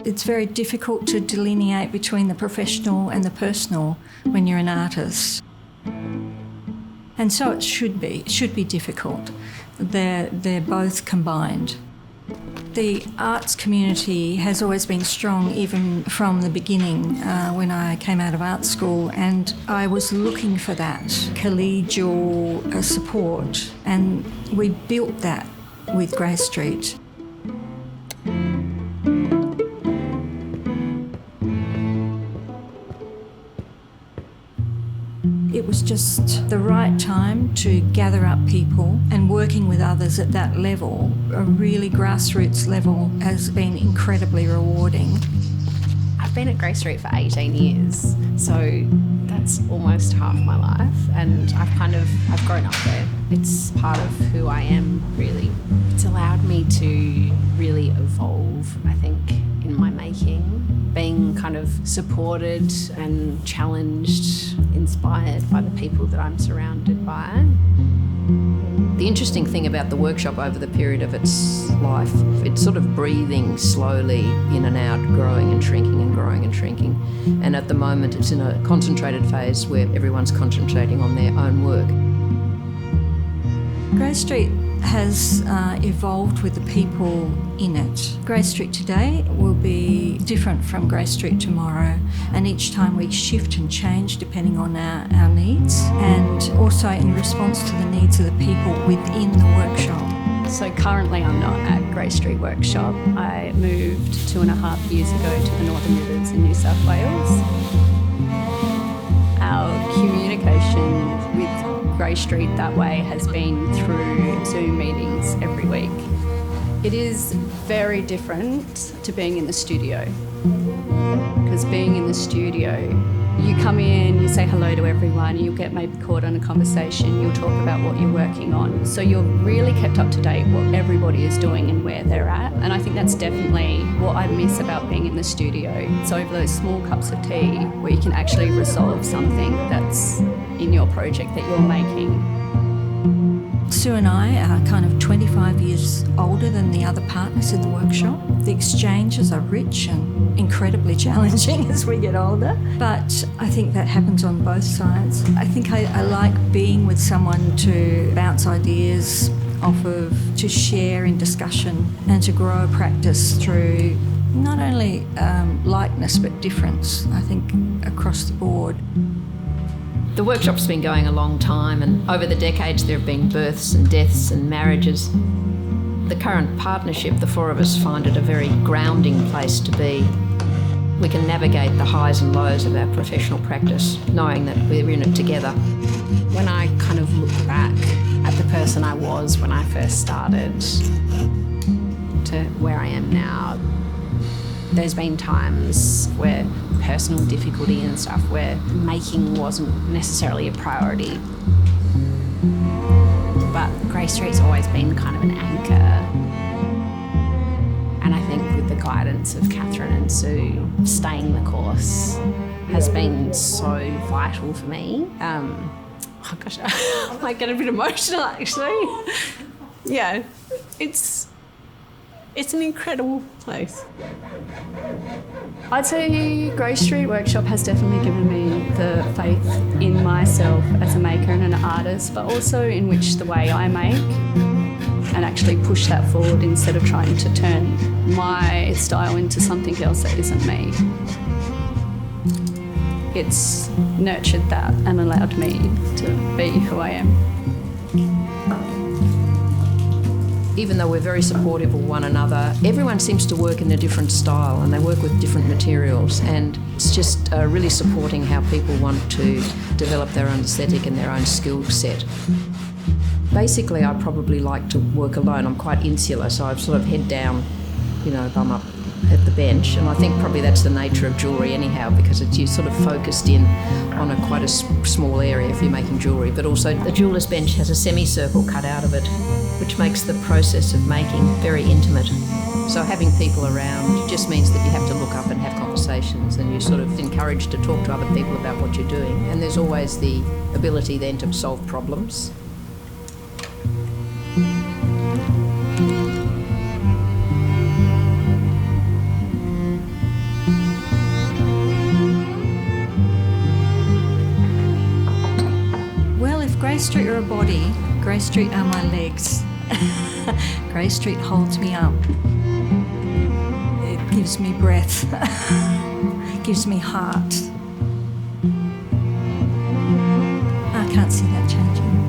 It's very difficult to delineate between the professional and the personal when you're an artist. And so it should be difficult. They're both combined. The arts community has always been strong, even from the beginning when I came out of art school, and I was looking for that collegial support, and we built that with Grey Street. It was just the right time to gather up people, and working with others at that level, a really grassroots level, has been incredibly rewarding. I've been at Grey Street for 18 years, so that's almost half my life, and I've grown up there. It's part of who I am, really. It's allowed me to really evolve, I think, in my making, being kind of supported and challenged, inspired by the people that I'm surrounded by. The interesting thing about the workshop over the period of its life, it's sort of breathing slowly in and out, growing and shrinking and growing and shrinking. And at the moment it's in a concentrated phase where everyone's concentrating on their own work. Grey Street has evolved with the people in it. Grey Street today will be different from Grey Street tomorrow, and each time we shift and change depending on our needs, and also in response to the needs of the people within the workshop. So currently I'm not at Grey Street Workshop. I moved 2.5 years ago to the Northern Rivers in New South Wales. Our communication with Grey Street that way has been through Zoom meetings every week. It is very different to being in the studio, because being in the studio, you come in, you say hello to everyone, you'll get maybe caught on a conversation, you'll talk about what you're working on. So you're really kept up to date what everybody is doing and where they're at. And I think that's definitely what I miss about being in the studio. It's over those small cups of tea where you can actually resolve something that's in your project that you're making. Sue and I are kind of 25 years older than the other partners in the workshop. The exchanges are rich and incredibly challenging as we get older, but I think that happens on both sides. I think I like being with someone to bounce ideas off of, to share in discussion, and to grow a practice through not only likeness but difference, I think, across the board. The workshop's been going a long time, and over the decades there have been births and deaths and marriages. The current partnership, the four of us find it a very grounding place to be. We can navigate the highs and lows of our professional practice, knowing that we're in it together. When I kind of look back at the person I was when I first started to where I am now, there's been times where personal difficulty and stuff where making wasn't necessarily a priority. But Grey Street's always been kind of an anchor. And I think with the guidance of Catherine and Sue, staying the course has been so vital for me. Oh gosh, I might get a bit emotional actually. Yeah, it's an incredible place. I'd say Grey Street Workshop has definitely given me the faith in myself as a maker and an artist, but also in which the way I make, and actually push that forward instead of trying to turn my style into something else that isn't me. It's nurtured that and allowed me to be who I am. Even though we're very supportive of one another, everyone seems to work in a different style, and they work with different materials, and it's just really supporting how people want to develop their own aesthetic and their own skill set. Basically, I probably like to work alone. I'm quite insular, so I sort of head down, bum up at the bench, and I think probably that's the nature of jewellery anyhow, because you're sort of focused in on quite a small area if you're making jewellery. But also the jeweller's bench has a semicircle cut out of it, which makes the process of making very intimate. So having people around just means that you have to look up and have conversations, and you're sort of encouraged to talk to other people about what you're doing, and there's always the ability then to solve problems. Grace Street are a body, Grace Street are my legs. Grace Street holds me up. It gives me breath. It gives me heart. I can't see that changing.